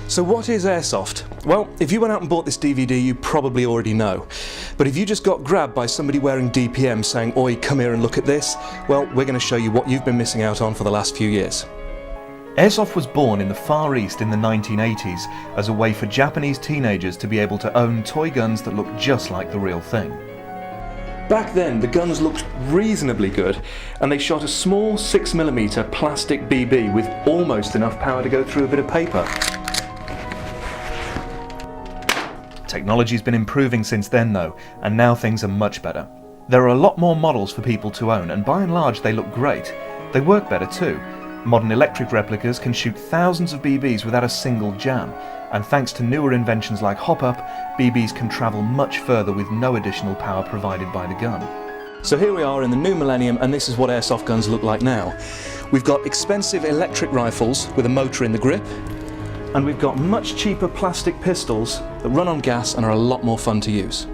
So what is Airsoft? Well, if you went out and bought this DVD, you probably already know. But if you just got grabbed by somebody wearing DPM saying, "Oi, come here and look at this," well, we're going to show you what you've been missing out on for the last few years. Airsoft was born in the Far East in the 1980s as a way for Japanese teenagers to be able to own toy guns that look just like the real thing. Back then, the guns looked reasonably good, and they shot a small 6mm plastic BB with almost enough power to go through a bit of paper. Technology's been improving since then though, and now things are much better. There are a lot more models for people to own, and by and large they look great. They work better too. Modern electric replicas can shoot thousands of BBs without a single jam, and thanks to newer inventions like hop-up, BBs can travel much further with no additional power provided by the gun. So here we are in the new millennium, and this is what airsoft guns look like now. We've got expensive electric rifles with a motor in the grip, and we've got much cheaper plastic pistols that run on gas and are a lot more fun to use.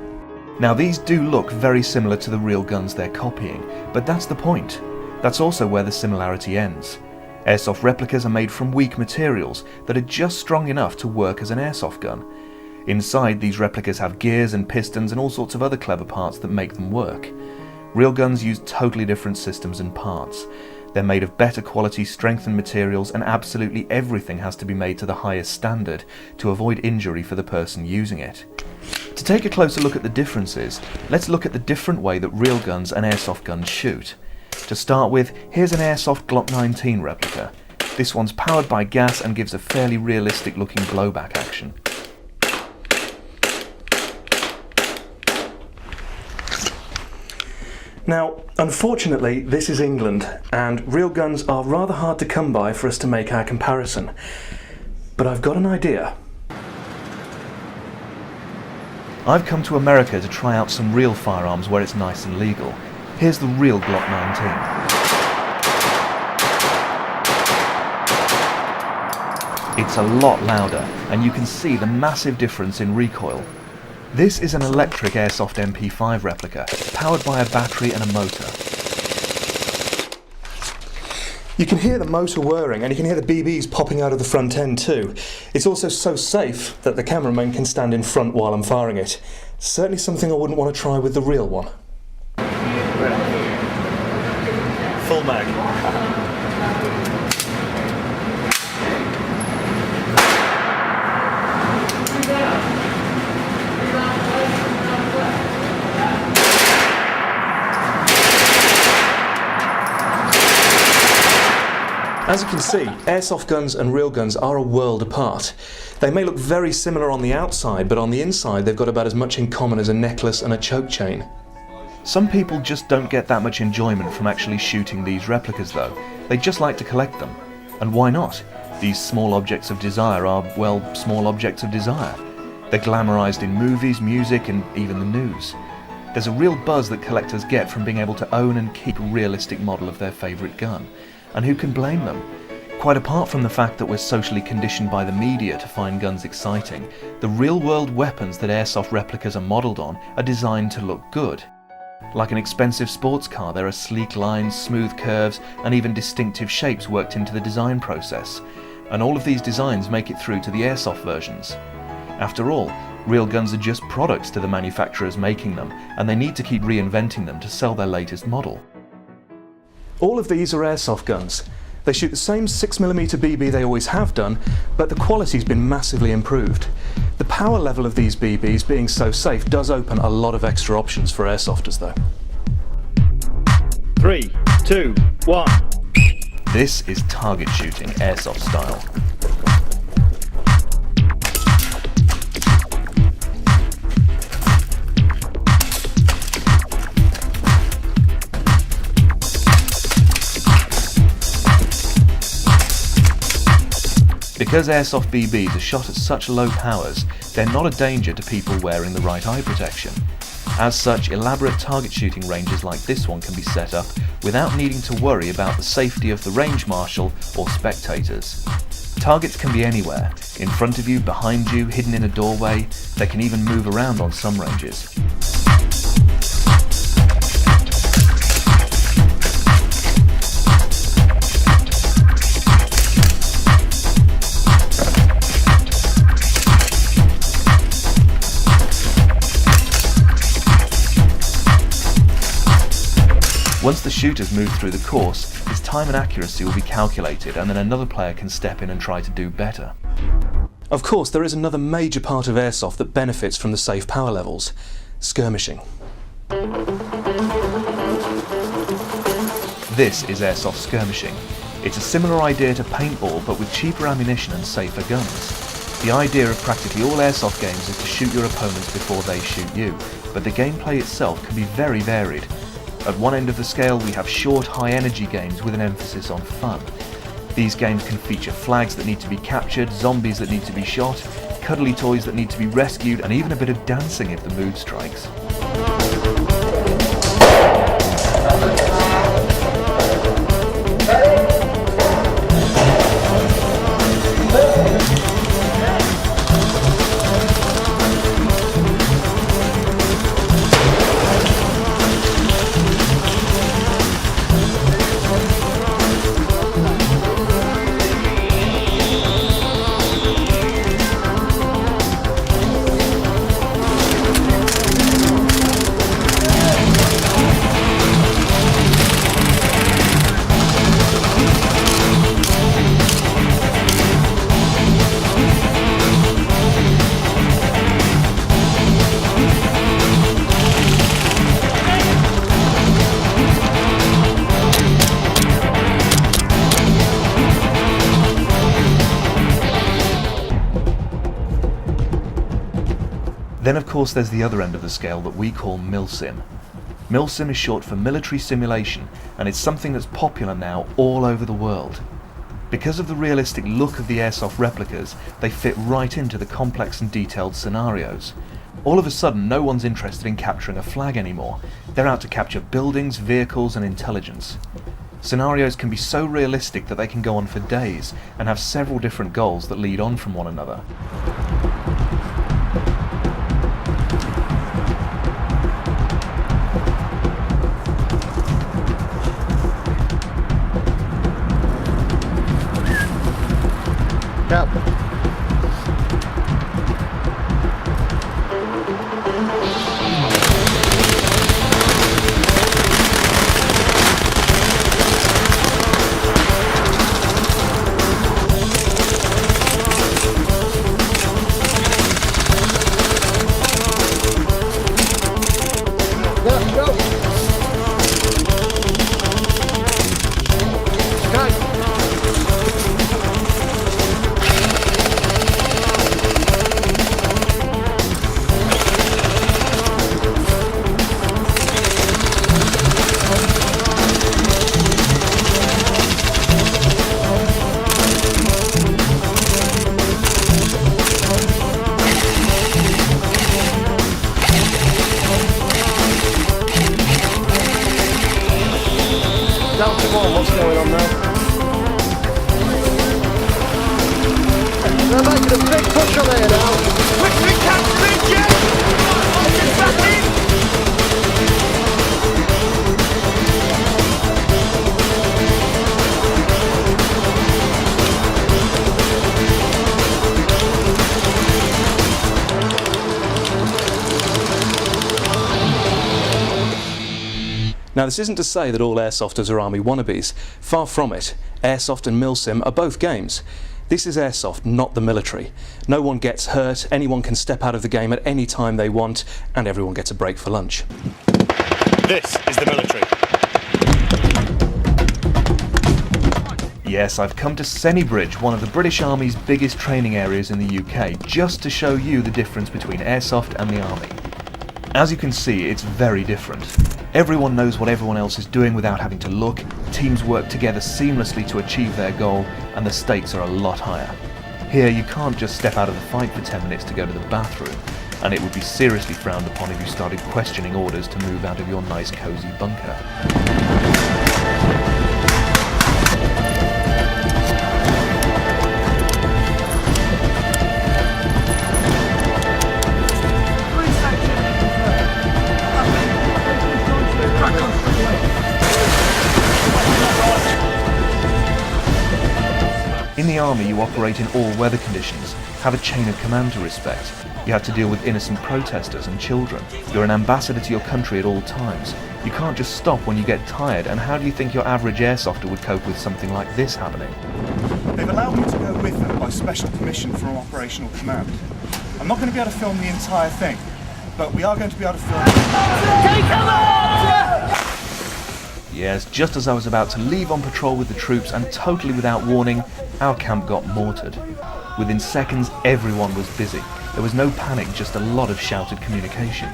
Now these do look very similar to the real guns they're copying, but that's the point. That's also where the similarity ends. Airsoft replicas are made from weak materials that are just strong enough to work as an airsoft gun. Inside, these replicas have gears and pistons and all sorts of other clever parts that make them work. Real guns use totally different systems and parts. They're made of better quality, strengthened materials, and absolutely everything has to be made to the highest standard to avoid injury for the person using it. To take a closer look at the differences, let's look at the different way that real guns and airsoft guns shoot. To start with, here's an Airsoft Glock 19 replica. This one's powered by gas and gives a fairly realistic looking blowback action. Now, unfortunately, this is England, and real guns are rather hard to come by for us to make our comparison. But I've got an idea. I've come to America to try out some real firearms where it's nice and legal. Here's the real Glock 19. It's a lot louder, and you can see the massive difference in recoil. This is an electric Airsoft MP5 replica, powered by a battery and a motor. You can hear the motor whirring, and you can hear the BBs popping out of the front end too. It's also so safe that the cameraman can stand in front while I'm firing it. Certainly something I wouldn't want to try with the real one. Full mag. As you can see, airsoft guns and real guns are a world apart. They may look very similar on the outside, but on the inside they've got about as much in common as a necklace and a choke chain. Some people just don't get that much enjoyment from actually shooting these replicas though. They just like to collect them. And why not? These small objects of desire are, well, small objects of desire. They're glamorized in movies, music, and even the news. There's a real buzz that collectors get from being able to own and keep a realistic model of their favourite gun. And who can blame them? Quite apart from the fact that we're socially conditioned by the media to find guns exciting, the real-world weapons that airsoft replicas are modelled on are designed to look good. Like an expensive sports car, there are sleek lines, smooth curves, and even distinctive shapes worked into the design process. And all of these designs make it through to the airsoft versions. After all, real guns are just products to the manufacturers making them, and they need to keep reinventing them to sell their latest model. All of these are airsoft guns. They shoot the same 6mm BB they always have done, but the quality's been massively improved. The power level of these BBs being so safe does open a lot of extra options for airsofters though. 3, 2, 1. This is target shooting airsoft style. Because airsoft BBs are shot at such low powers, they're not a danger to people wearing the right eye protection. As such, elaborate target shooting ranges like this one can be set up without needing to worry about the safety of the range marshal or spectators. Targets can be anywhere, in front of you, behind you, hidden in a doorway. They can even move around on some ranges. Once the shooter's moved through the course, his time and accuracy will be calculated, and then another player can step in and try to do better. Of course, there is another major part of Airsoft that benefits from the safe power levels: skirmishing. This is Airsoft skirmishing. It's a similar idea to paintball, but with cheaper ammunition and safer guns. The idea of practically all Airsoft games is to shoot your opponents before they shoot you, but the gameplay itself can be very varied. At one end of the scale we have short, high-energy games with an emphasis on fun. These games can feature flags that need to be captured, zombies that need to be shot, cuddly toys that need to be rescued, and even a bit of dancing if the mood strikes. Then of course there's the other end of the scale that we call milsim. Milsim is short for military simulation, and it's something that's popular now all over the world. Because of the realistic look of the Airsoft replicas, they fit right into the complex and detailed scenarios. All of a sudden, no one's interested in capturing a flag anymore. They're out to capture buildings, vehicles, and intelligence. Scenarios can be so realistic that they can go on for days and have several different goals that lead on from one another. Cap. Yeah, go. Down to one, what's going on now? They're making a big push on here now. Quickly capture it, Jet! Get back in! Now, this isn't to say that all Airsofters are Army wannabes. Far from it. Airsoft and milsim are both games. This is Airsoft, not the military. No one gets hurt, anyone can step out of the game at any time they want, and everyone gets a break for lunch. This is the military. Yes, I've come to Sennybridge, one of the British Army's biggest training areas in the UK, just to show you the difference between Airsoft and the Army. As you can see, it's very different. Everyone knows what everyone else is doing without having to look, teams work together seamlessly to achieve their goal, and the stakes are a lot higher. Here, you can't just step out of the fight for 10 minutes to go to the bathroom, and it would be seriously frowned upon if you started questioning orders to move out of your nice cosy bunker. In the army, you operate in all weather conditions, have a chain of command to respect. You have to deal with innocent protesters and children. You're an ambassador to your country at all times. You can't just stop when you get tired, and how do you think your average airsofter would cope with something like this happening? They've allowed me to go with them by special permission from operational command. I'm not going to be able to film the entire thing, but we are going to be able to film... Take cover! Yes, just as I was about to leave on patrol with the troops and totally without warning, our camp got mortared. Within seconds, everyone was busy. There was no panic, just a lot of shouted communication.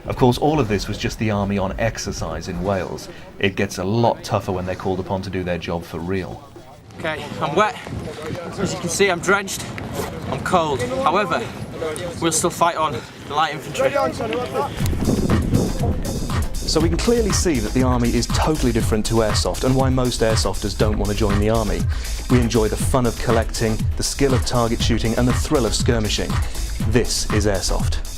Of course, all of this was just the army on exercise in Wales. It gets a lot tougher when they're called upon to do their job for real. Okay, I'm wet. As you can see, I'm drenched. I'm cold. However, we'll still fight on, the light infantry. So we can clearly see that the army is totally different to airsoft, and why most airsofters don't want to join the army. We enjoy the fun of collecting, the skill of target shooting, and the thrill of skirmishing. This is airsoft.